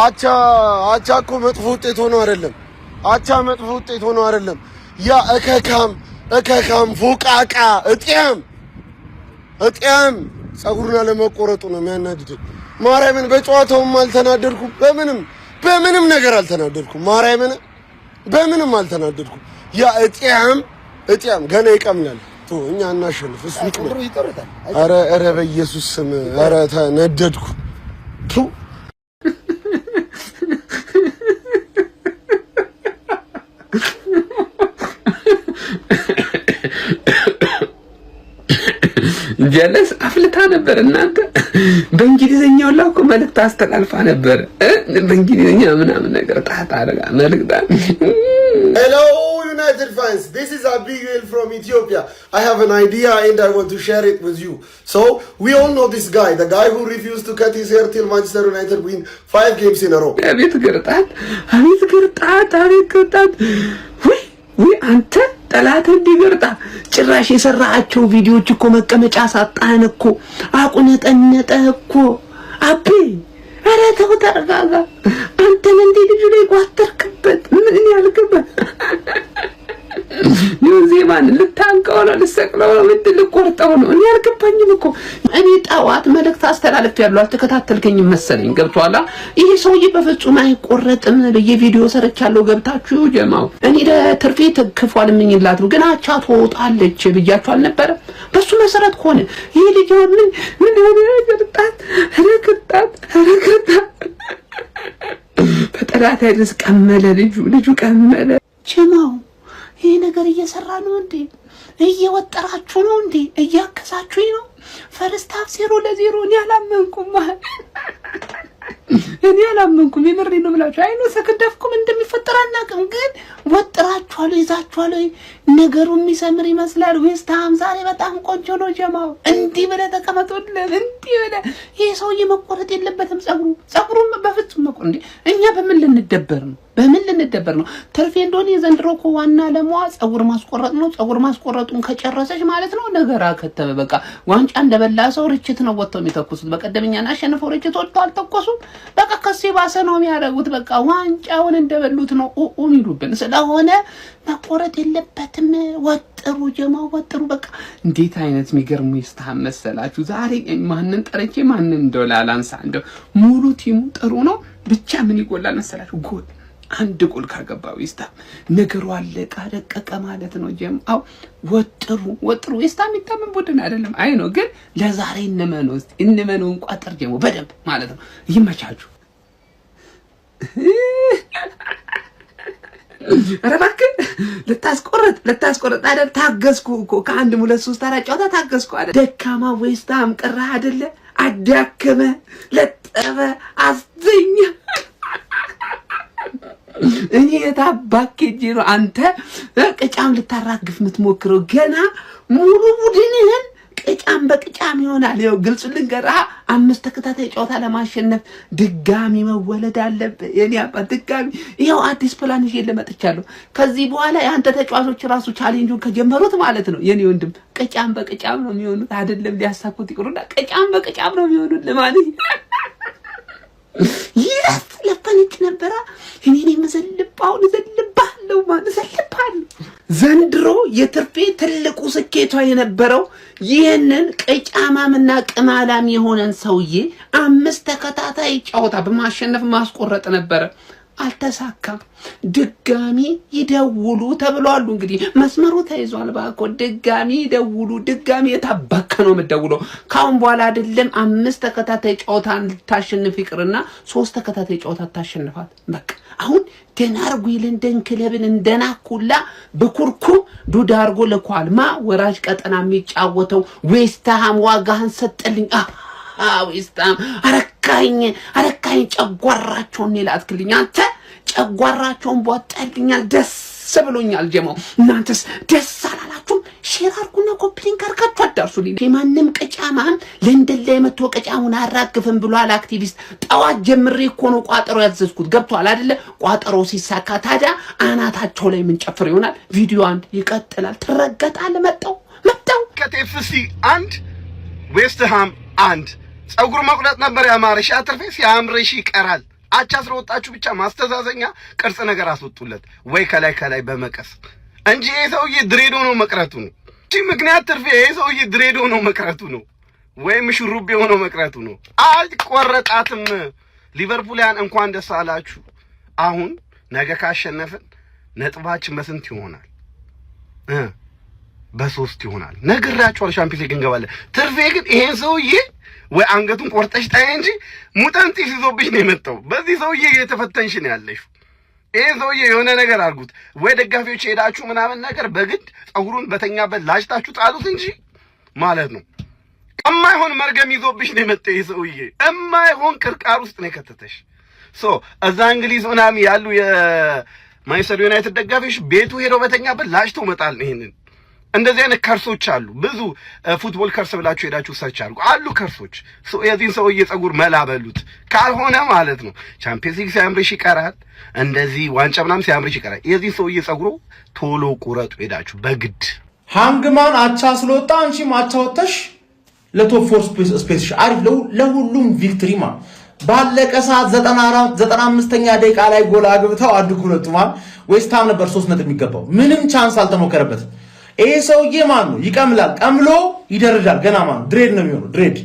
አቻ እኮ መጥፎ ውጤት ሆኖ አይደለም። አቻ መጥፎ ውጤት ሆኖ አይደለም። ያ እከካም ፎቃቃ እጤም ጸጉሩን አለመቆረጡ ነው የሚያናድደኝ። ማርያምን በጨዋታውም አልተናደድኩም። በምንም ነገር አልተናደድኩም። ማርያምን በምንም አልተናደድኩም። ያ እጤም ገና ይቀምናል። እኛ እናሸንፍ። እሱ ይቀምናል። ኧረ በኢየሱስ ስም ኧረ ተነደድኩ። ጀለስ አፍልታ ነበር እናንተ በእንግሊዘኛው ላኩ መልእክት አስተላልፋ ነበር በእንግሊዘኛ ምናምን ነገር ታታ አረጋ መልእክት Hello United fans, this is Abigail from Ethiopia. I have an idea and I want to share it with you. So we all know this guy, the guy who refused to cut his hair till Manchester United win 5 games in a row. አቤት ግርጣት ወይ አንተ ጠላት እንዲገርጣ ጭራሽ የሰራአቸው ቪዲዮዎች እኮ መቀመጫ ሳጣን እኮ አቁነጠነጠ እኮ አቤ አረ ተው ተረጋጋ አንተ እንዴ ልጅ ላይ ቋተርክበት ምን ያልከበት ዩዜማን ልታንቀው ነው ልሰቅለው ነው ልቆርጠው ነው እኔ ያልከባኝም እኮ እኔ ጣዋት መልእክት አስተላልፍ ያለው አልተከታተልከኝም መሰለኝ ገብቷላ ይሄ ሰውዬ በፍጹም አይቆረጥም በየቪዲዮ ሰርቻለሁ ገብታችሁ ጀማው እኔ ለትርፌ ተከፋል ምኝላት ነው ግን አቻ ተወጣለች ብያችሁ አልነበረ በሱ መሰረት ሆነ ይሄ ልጅ ምን ረግጣት በጠላት አይደስ ቀመለ ልጁ ቀመለ ጀማው ይሄ ነገር እየሰራ ነው እንዴ እየወጠራችሁ ነው እንዴ እያከሳችሁኝ ነው ፈርስት ሃፍ 0-0 እኔ አላመንኩም የምሬ ነው ብላችሁ አይኖ ሰከደፍኩም እንደሚፈጠር አናውቅም ግን ወጥራችኋል ይዛችኋል ነገሩ የሚሰምር ይመስላል ዌስትሃም ዛሬ በጣም ቆንጆ ነው ጀማው እንዲህ ብለ ተቀመጡልን እንዲህ ብለ ይሄ ሰውዬ መቆረጥ የለበትም ጸጉሩን በፍጹም መቆረጥ እንዴ እኛ በምን ልንደበር ነው ተርፌ እንደሆነ የዘንድሮ እኮ ዋና ለሟ ጸጉር ማስቆረጥ ነው ጸጉር ማስቆረጡን ከጨረሰች ማለት ነው ነገር አከተበ በቃ ዋንጫ እንደበላ ሰው ርችት ነው ወጥተው የሚተኩሱት በቀደምኛና አሸንፈው ርችት ወጥተው አልተኮሱም በቃ ከሲባሰ ነው የሚያደርጉት በቃ ዋንጫውን እንደበሉት ነው የሚሉብን ስለሆነ መቆረጥ የለበትም ወጥሩ ጀማው ወጥሩ በቃ እንዴት አይነት የሚገርሙ ይስተሃም መሰላችሁ ዛሬ ማንን ጠረቼ ማንን እንደላላንሳ እንደው ሙሉ ቲሙ ጥሩ ነው ብቻ ምን ይጎላል መሰላችሁ ጎል አንድ ጎል ካገባው ይስተሃም ነገሩ አለቀ ደቀቀ ማለት ነው ጀማው ወጥሩ ይስተሃም ይታመን ቡድን አይደለም አይ ነው ግን ለዛሬ እንመነው እንቋጥር ጀማው በደንብ ማለት ነው ይመቻችሁ አረባክ ልታስቆርጥ አይደል ታገስኩ እኮ ከአንድ 2-3 4 ጨዋታ ታገስኩ አይደል ደካማ ዌስትሃም ቀራ አይደለ አዳከመ ለጠበ አዝኛ እኔ የታባክ ጂሮ አንተ ቅጫም ልታራግፍ የምትሞክረው ገና ሙሉ ቡድንህን ቅጫም በቅጫም ይሆናል ይኸው ግልጽ ልንገራ 5 ተከታታይ ጨዋታ ለማሸነፍ ድጋሚ መወለድ አለበት የኔ አባ ድጋሚ ይኸው አዲስ ፕላን ይዤ ለመጥቻለሁ ከዚህ በኋላ ያንተ ተጫዋቾች ራሱ ቻሌንጁን ከጀመሩት ማለት ነው የኔ ወንድም ቅጫም በቅጫም ነው የሚሆኑት አይደለም ሊያሳኩት ይቅሩና ቅጫም በቅጫም ነው የሚሆኑት ለማለት ለፈንጭ ነበር እኔ መዘልባው ዘልባለው ማለት ዘንድሮ የትርፌ ትልቁ ስኬቷ የነበረው ይሄንን ቅጫማምና ቅማላም የሆነን ሰውዬ 5 ተከታታይ ጨዋታ በማሸነፍ ማስቆረጥ ነበር አልተሳካም ድጋሚ ይደውሉ ተብሏል እንግዲህ መስመሩ ተይዟል ባኮ ድጋሚ ይደውሉ ድጋሚ የታባከ ነው የምትደውለው ካሁን በኋላ አይደለም 5 ተከታታይ ጨዋታን ታሸንፍ ይቅርና 3 ተከታታይ ጨዋታ ታሸንፋት በቃ አሁን ደናርጉ ይለንደን ክለብን እንደናኩላ በኩርኩም ዱዳ አርጎ ለኳልማ ወራጅ ቀጠና የሚጫወተው ዌስትሃም ዋጋህን ሰጠልኝ ዌስትሃም አረካኝ ጨጓራቸውን ይላትክልኝ አንተ ጨጓራቸውን ቦጣልኛል ደስ ብሎኛል ጀማው እናንተስ ደስ አላላችሁም ሼር አርጉና ኮፒሊንግ አርጋችሁ አዳርሱልኝ የማንም ቅጫማም ለንደል ላይ መጥቶ ቅጫሙን አራግፈን ብሏል አክቲቪስት ጣዋት ጀምሬ እኮ ነው ቋጠሮ ያዘዝኩት ገብቷል አይደለ ቋጠሮ ሲሳካ ታዲያ አናታቸው ላይ ምን ጨፍር ይሆናል ቪዲዮ አንድ ይቀጥላል ተረጋጣለ መጣው ከኤፍሲ 1 ዌስትሃም 1 ጸጉር መቁረጥ ነበር ያማረሽ አትርፌስ ያምረሽ ይቀራል አቻ ስለወጣችሁ ብቻ ማስተዛዘኛ ቅርጽ ነገር አስወጡለት ወይ ከላይ በመቀስ እንጂ ይሄ ሰውዬ ድሬዶ ነው መቅረቱ ነው። እሺ ምክንያት ትርፌ ይሄ ሰውዬ ድሬዶ ነው መቅረቱ ነው ወይም ሽሩቤ ሆኖ መቅረቱ ነው። አልቆረጣትም። ሊቨርፑልያን እንኳን ደስ አላችሁ። አሁን ነገ ካሸነፍን ነጥባችን በስንት ይሆናል? በ3 ይሆናል። ነግራችኋል። ሻምፒዮንስ ሊግ እንገባለን። ትርፌ ግን ይሄን ሰውዬ ወይ አንገቱን ቆርጠሽ ጣይ እንጂ ሙጠንጢስ ይዞብሽ ነው የመጣው። በዚህ ሰውዬ የተፈተንሽ ነው ያለሽ። ይሄን ሰውዬ የሆነ ነገር አድርጉት ወይ ደጋፊዎች ሄዳችሁ ምናምን ነገር በግድ ጸጉሩን በተኛበት ላጭታችሁ ጣሉት እንጂ ማለት ነው። እማይሆን መርገም ይዞብሽ ነው የመጣው ይሄ ሰውዬ። እማይሆን ቅርቃር ውስጥ ነው የከተተሽ። እዛ እንግሊዝ ምናምን ያሉ የማንቸስተር ዩናይትድ ደጋፊዎች ቤቱ ሄደው በተኛበት ላጭተው መጣል ነው። ይሄንን እንደዚህ አይነት ከርሶች አሉ። ብዙ ፉትቦል ከርስ ብላችሁ ሄዳችሁ ሰርች አሉ ከርሶች። የዚህን ሰውዬ ጸጉር መላ በሉት። ካልሆነ ማለት ነው ቻምፒየንስ ሊግ ሲያምርሽ ይቀራል፣ እንደዚህ ዋንጫ ምናምን ሲያምርሽ ይቀራል። የዚህን ሰውዬ ጸጉሩ ቶሎ ቁረጡ ሄዳችሁ በግድ። ሃንግማን አቻ ስለወጣ አንቺም አቻ ወጥተሽ ለቶፕ 4 ስፔስ አሪፍ ለሁሉም ቪክትሪ ማ ባለቀ ሰዓት 95ኛ ደቂቃ ላይ ጎል አግብተው አድኩ ሁለቱም ዌስትሃም ነበር 3 ነጥብ የሚገባው። ምንም ቻንስ አልተሞከረበትም። ይሄ ሰውዬ ማን ነው? ይቀምላል፣ ቀምሎ ይደረጃል። ገና ማን ነው? ድሬድ ነው የሚሆነው። ድሬድ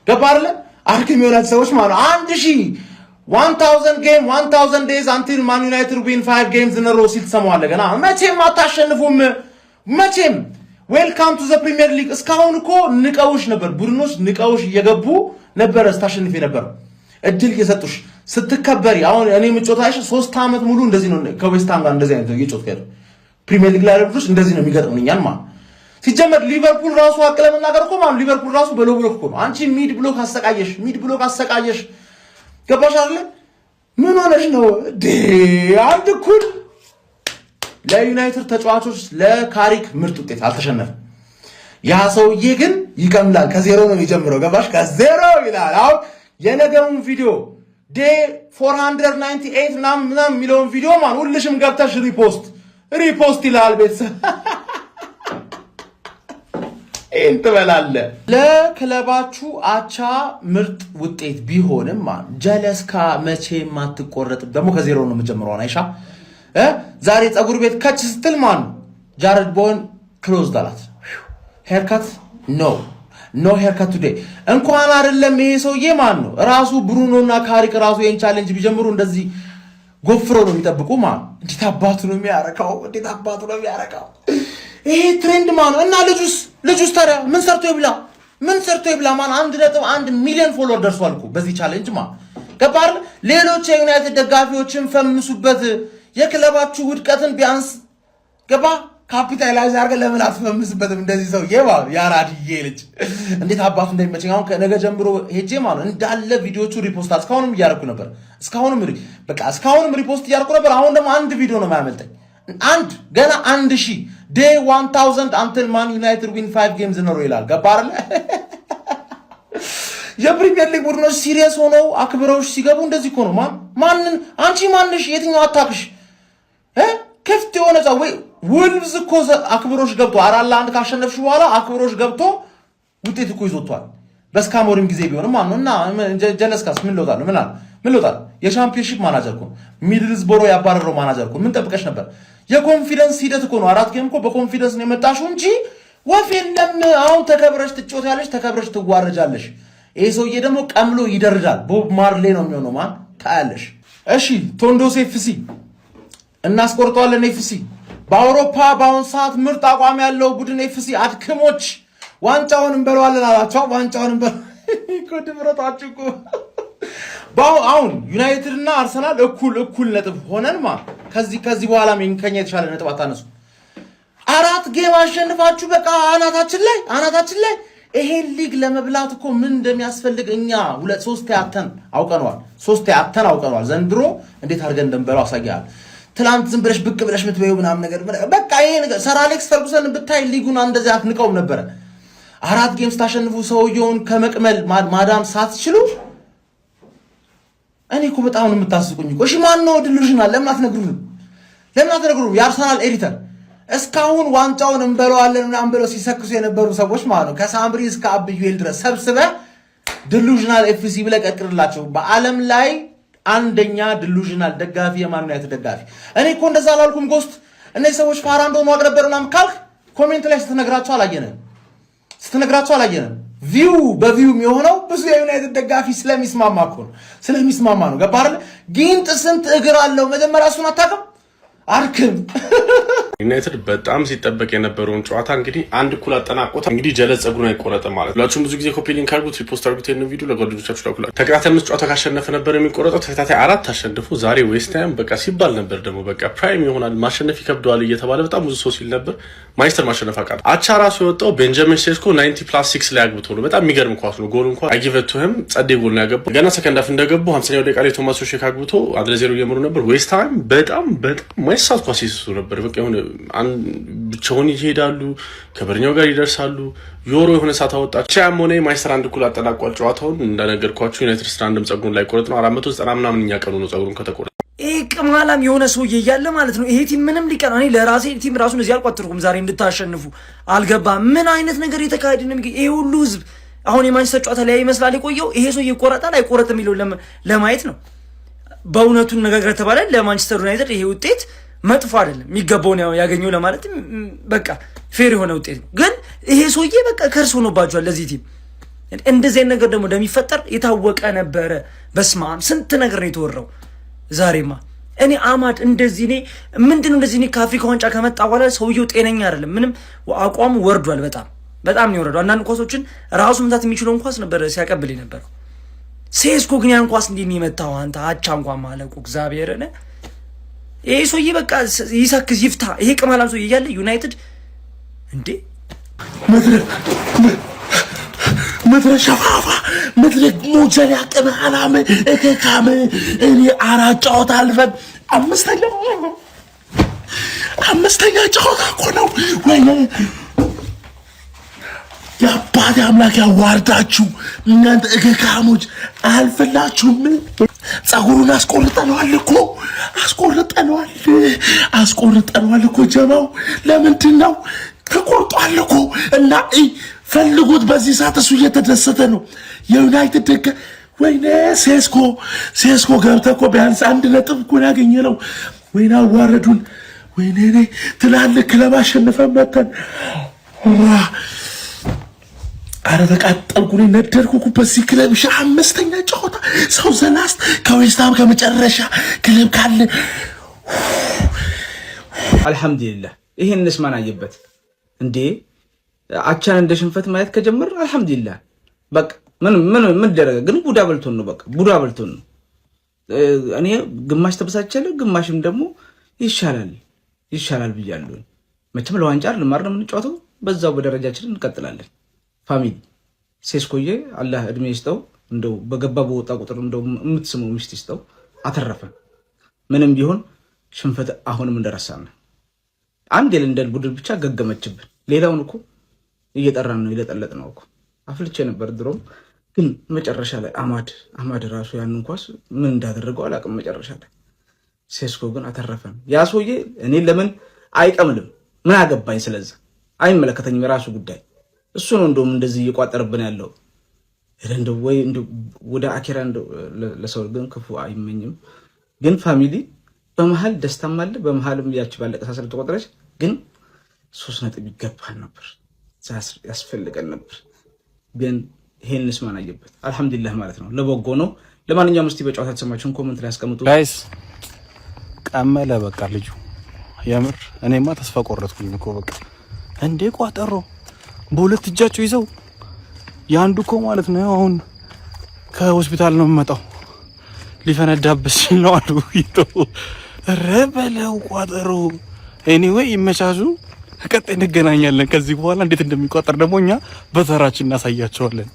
ገባ አይደለ? አርክም የሆናችሁ ሰዎች ማን ነው 1000 ጌም 1000 ዴይዝ አንቲል ማን ዩናይትድ ዊን 5 ጌምስ ኢን ሮ ሲል ትሰማዋለህ። ገና መቼም አታሸንፉም። መቼም ዌልካም ቱ ዘ ፕሪሚየር ሊግ። እስካሁን እኮ ንቀውሽ ነበር፣ ቡድኖች ንቀውሽ እየገቡ ነበር ስታሸንፍ የነበረው እድል እየሰጡሽ ስትከበሪ። አሁን እኔ ምጮታሽ 3 ዓመት ሙሉ እንደዚህ ነው ከዌስትሃም ጋር እንደዚህ አይነት እየጮት ከሄደ ፕሪሚየር ሊግ ላይ ያሉት እንደዚህ ነው የሚገጥሙኛል ማለት ሲጀመር። ሊቨርፑል ራሱ አቅለ መናገር እኮ ማለት ሊቨርፑል ራሱ በሎ ብሎክ እኮ ነው። አንቺ ሚድ ብሎክ አሰቃየሽ ገባሽ አይደል? ምን ሆነሽ ነው አንድ እኩል ለዩናይትድ ተጫዋቾች ለካሪክ ምርጥ ውጤት አልተሸነፈም። ያ ሰውዬ ግን ይቀምላል። ከዜሮ ነው የሚጀምረው ገባሽ? ከዜሮ ይላል። አሁን የነገሩን ቪዲዮ ዴይ 498 ምናምን የሚለውን ቪዲዮ ማለት ሁልሽም ገብተሽ ሪፖስት ይላል። ቤተሰብ እንት በላለ ለክለባችሁ አቻ ምርጥ ውጤት ቢሆንም ማለት ጀለስካ መቼም አትቆረጥም። ደግሞ ከዜሮ ነው የምጀምረው። አይሻ ዛሬ ፀጉር ቤት ከች ስትል ማን ጃረድ ቦን ክሎዝ ዳላት ሄርካት ኖ ሄርካት ቱዴይ እንኳን አይደለም ይሄ ሰውዬ ማን ነው ራሱ ብሩኖና ካሪክ ራሱ ይሄን ቻሌንጅ ቢጀምሩ እንደዚህ ጎፍሮ ነው የሚጠብቁ ማን እንዴት አባቱ ነው የሚያረካው ይሄ ትሬንድ ማን ነው። እና ልጁስ ታዲያ ምን ሰርቶ ይብላ ማን 1.1 ሚሊዮን ፎሎወር ደርሷል እኮ በዚህ ቻሌንጅ ማን ገባር። ሌሎች የዩናይትድ ደጋፊዎችን ፈምሱበት። የክለባችሁ ውድቀትን ቢያንስ ገባ ካፒታላይዝ አድርገን ለምን አትፈምስበትም? እንደዚህ ሰው ያራድዬ ልጅ እንዴት አባቱ እንደሚመቸኝ አሁን ከነገ ጀምሮ ሄጄ ማለት እንዳለ ቪዲዮቹ ሪፖስት እስካሁንም እያደረኩ ነበር። እስካሁንም ሪፖስት እያደረኩ ነበር። አሁን ደግሞ አንድ ቪዲዮ ነው የማያመልጠኝ። ገና 1000 ዴይ 1000 አንቲል ማን ዩናይትድ ዊን 5 ጌምስ ኢን ሮ ይላል። ገባ አይደል? የፕሪሚየር ሊግ ቡድኖች ሲሪየስ ሆነው አክብረውሽ ሲገቡ እንደዚህ እኮ ነው። አንቺ ማንሽ የትኛው አታክሽ ክፍት የሆነ ወይ ውልብዝ እኮ አክብሮሽ ገብቶ 4-1 ካሸነፍሽ በኋላ አክብሮሽ ገብቶ ውጤት እኮ ይዞቷል። በስካሞሪም ጊዜ ቢሆንም እና ጀለስካስ ምን ለውጣል? የቻምፒዮንሺፕ ማናጀር እኮ ሚድልስቦሮ ያባረረው ማናጀር እኮ ምን ጠብቀሽ ነበር? የኮንፊደንስ ሂደት እኮ ነው። 4 ጌም እኮ በኮንፊደንስ ነው የመጣሽው እንጂ ወፍ የለም። አሁን ተከብረሽ ትጮታለሽ፣ ተከብረሽ ትዋረጃለሽ። ይሄ ሰውዬ ደግሞ ቀምሎ ይደርዳል። ቦብ ማርሌ ነው የሚሆነው ማን ታያለሽ። እሺ ቶንዶስ ኤፍሲ እናስቆርጠዋለን። ኤፍሲ በአውሮፓ በአሁን ሰዓት ምርጥ አቋም ያለው ቡድን ኤፍሲ አድክሞች ዋንጫውን እንበለዋለን አላቸው። ዋንጫውን ድፍረታችሁ እኮ አሁን ዩናይትድ እና አርሰናል እኩል ነጥብ ሆነን ከዚህ በኋላ ከኛ የተሻለ ነጥብ አታነሱ። 4 ጌም አሸንፋችሁ በቃ አናታችን ላይ ይሄን ሊግ ለመብላት እኮ ምን እንደሚያስፈልግ እኛ 3 ያተን አውቀነዋል። ዘንድሮ እንዴት አድርገን እንደምበላው አሳያለሁ። ትላንት ዝም ብለሽ ብቅ ብለሽ ምትበዩ ምናምን ነገር በቃ ይሄ ነገር ሰር አሌክስ ፈርጉሰን ብታይ ሊጉን እንደዚህ አትንቀውም ነበረ። 4 ጌም ስታሸንፉ ሰውየውን ከመቅመል ማዳን ሳትችሉ እኔ እኮ በጣም ነው የምታስቁኝ እኮ። እሺ ማን ነው ዲሉዥናል? ለምን አትነግሩንም? የአርሰናል ኤዲተር እስካሁን ዋንጫውን እንበለዋለን ምናምን ብለው ሲሰክሱ የነበሩ ሰዎች ማለት ነው ከሳምሪ እስከ አብዩኤል ድረስ ሰብስበ ዲሉዥናል ኤፍሲ ብለህ ቀጥቅርላቸው። በዓለም ላይ አንደኛ ዲሉዥናል ደጋፊ የማን ዩናይትድ ደጋፊ። እኔ እኮ እንደዛ አላልኩም። ጎስት እነዚህ ሰዎች ፋራ እንደሆኑ አቅ ነበር ምናምን ካልክ ኮሜንት ላይ ስትነግራቸው አላየንም። ቪው በቪው የሚሆነው ብዙ የዩናይትድ ደጋፊ ስለሚስማማ እኮ ነው። ስለሚስማማ ነው። ገባህ አይደል? ጊንጥ ስንት እግር አለው? መጀመሪያ እሱን አታውቅም? አርክም ዩናይትድ በጣም ሲጠበቅ የነበረውን ጨዋታ እንግዲህ አንድ እኩል አጠናቆት እንግዲህ ጀለስ ጸጉሩን አይቆረጥም ማለት ነው። ሁላችሁም ብዙ ጊዜ ኮፒ ሊንክ አድርጉት፣ ሪፖስት አድርጉት ይሄን ቪዲዮ ለጓደኞቻችሁ ላኩላችሁ። ተከታታይ 5 ጨዋታ ካሸነፈ ነበር የሚቆረጠው። ተከታታይ 4 አሸንፉ። ዛሬ ዌስት ሃም በቃ ሲባል ነበር ደግሞ በቃ ፕራይም ይሆናል ማሸነፍ ይከብደዋል እየተባለ በጣም ብዙ ሰው ሲል ነበር። ማንቸስተር ማሸነፍ አቃተው። አቻ ራሱ የወጣው ቤንጃሚን ሴስኮ 90+6 ላይ አግብቶ ነው። በጣም የሚገርም ኳስ ነው። ጎል እንኳን አይጊቨቱህም ጸዴ ጎል ነው ያገባው። ገና ሰከንድ አፍ እንደገቡ 50ኛው ደቂቃ ላይ ቶማስ ሼክ አግብቶ 1-0 እየመሩ ነበር። ዌስት ሃም በጣም ማይሳት ኳስ ይስሱ ነበር። በቃ የሆነ ብቻውን ይሄዳሉ፣ ከበርኛው ጋር ይደርሳሉ። ዮሮ የሆነ ሰዓት አወጣች። ቻም ሆነ ማንቸስተር አንድ እኩል አጠናቋል ጨዋታውን። እንደነገርኳችሁ ዩናይትድ ስትራንድም ጸጉሩን ላይ ቆረጥ ነው 490 ምናምን ቀኑ ነው ጸጉሩን ከተቆረጠ። ይሄ ቅማላም የሆነ ሰውዬ እያለ ማለት ነው። ይሄ ቲም ምንም ሊቀና እኔ ለራሴ ቲም ራሱን እዚህ አልቋጥርኩም። ዛሬ እንድታሸንፉ አልገባም። ምን አይነት ነገር የተካሄደ ነው? ይሄ ሁሉ ህዝብ አሁን የማንቸስተር ጨዋታ ላይ ይመስላል የቆየው። ይሄ ሰውዬ ይቆረጣል አይቆረጥም የሚለው ለማየት ነው። በእውነቱን ነገር ተባለ ለማንቸስተር ዩናይትድ ይሄ ውጤት መጥፎ አይደለም፣ የሚገባውን ያገኘው ለማለት በቃ ፌር የሆነ ውጤት ነው። ግን ይሄ ሰውዬ በቃ ከርስ ሆኖባቸዋል ለዚህ ቲም። እንደዚህ አይነት ነገር ደግሞ እንደሚፈጠር የታወቀ ነበረ። በስማም ስንት ነገር ነው የተወራው። ዛሬማ እኔ አማድ እንደዚህ እኔ ምንድነው እንደዚህ እኔ ከአፍሪካ ዋንጫ ከመጣ በኋላ ሰውየው ጤነኛ አይደለም። ምንም አቋሙ ወርዷል። በጣም ነው የወረደው። አንዳንድ ኳሶችን ራሱ መምታት የሚችለውን ኳስ ነበር ሲያቀብል የነበረው። ሴስኮ ግን ያን ኳስ እንዴት ነው የመታው? አንተ አቻ እንኳን ማለቁ እግዚአብሔርን። ይሄ ሰውዬ በቃ ይሰክስ ይፍታ። ይሄ ቅማላም ሰውዬ እያለ ዩናይትድ እንዴ መድረሻ ፋፋ መድረክ ሞጀል ያቀበ አላም እከካም እኔ 4 ጨዋታ አልፈን አምስተኛ ጨዋታ እኮ ነው። ወይኔ የአባቴ አምላክ ያዋርዳችሁ እናንተ እከካሞች። አልፈላችሁም። ጸጉሩን አስቆርጠነዋል እኮ ጀማው። ለምንድን ነው ተቆርጧል እኮ እና ፈልጉት። በዚህ ሰዓት እሱ እየተደሰተ ነው። የዩናይትድ ደጋ ወይኔ ሴስኮ ገብተህ እኮ ቢያንስ 1 ነጥብ እኮ ያገኘ ነው። ወይኔ አዋረዱን። ወይኔ ትላልቅ ክለብ አሸንፈን መተን አረ ተቃጠልኩ። ነደርኩ በዚህ ክለብ 5ኛ ጨዋታ ሰው ዘላስት ከዌስት ሃም ከመጨረሻ ክለብ ካለ አልহামዱሊላህ። ይሄንስ ማን አየበት እንዴ? አቻን እንደ ሽንፈት ማየት ከጀመረ አልহামዱሊላህ። በቃ ምን ደረገ ግን? ቡዳ በልቶን ነው። በቃ ቡዳ በልቶን ነው። እኔ ግማሽ ተበሳጨለ፣ ግማሽም ደግሞ ይሻላል ብያለሁ። መቼም ለዋንጫ ለማር ነው የምንጫወተው። በዛው በደረጃችን እንቀጥላለን። ፋሚሊ ሴስኮዬ አላህ እድሜ ይስጠው። እንደው በገባ በወጣ ቁጥር እንደው የምትስመው ሚስት ይስጠው። አተረፈን። ምንም ቢሆን ሽንፈት አሁንም እንደረሳን አንድ የለንደን ቡድን ብቻ ገገመችብን። ሌላውን እኮ እየጠራን ነው ይለጠለጥ ነው እኮ አፍልቼ ነበር ድሮም። ግን መጨረሻ ላይ አማድ ራሱ ያንን ኳስ ምን እንዳደረገው አላውቅም። መጨረሻ ላይ ሴስኮ ግን አተረፈን። ያ ሰውዬ እኔ ለምን አይቀምልም? ምን አገባኝ? ስለዚህ አይመለከተኝም። የራሱ ጉዳይ እሱ ነው። እንደውም እንደዚህ እየቋጠረብን ያለው እንደው ወይ እንደው ወደ አኪራ እንደው ለሰው ግን ክፉ አይመኝም። ግን ፋሚሊ በመሃል ደስታም አለ፣ በመሃልም ያቺ ባለቀ ሳስረ ተቆጥረች። ግን 3 ነጥብ ይገባል ነበር፣ ያስፈልገን ነበር። ግን ይሄንስ ማን አየበት? አልহামዱሊላህ ማለት ነው። ለበጎ ነው። ለማንኛውም እስቲ በጨዋታ ተሰማችሁን ኮሜንት ላይ አስቀምጡ ጋይስ። ቀመለ በቃ ልጁ የምር እኔማ ተስፋ ቆረጥኩኝ እኮ በቃ እንዴ ቋጠሮ በሁለት እጃቸው ይዘው ያንዱ እኮ ማለት ነው አሁን ከሆስፒታል ነው የምመጣው ሊፈነዳብስ ነው አሉ ይተው ረበለው ቋጠሮ። ኤኒዌይ ይመቻቹ። ቀጣይ እንገናኛለን። ከዚህ በኋላ እንዴት እንደሚቋጠር ደግሞ እኛ በተራችን እናሳያቸዋለን።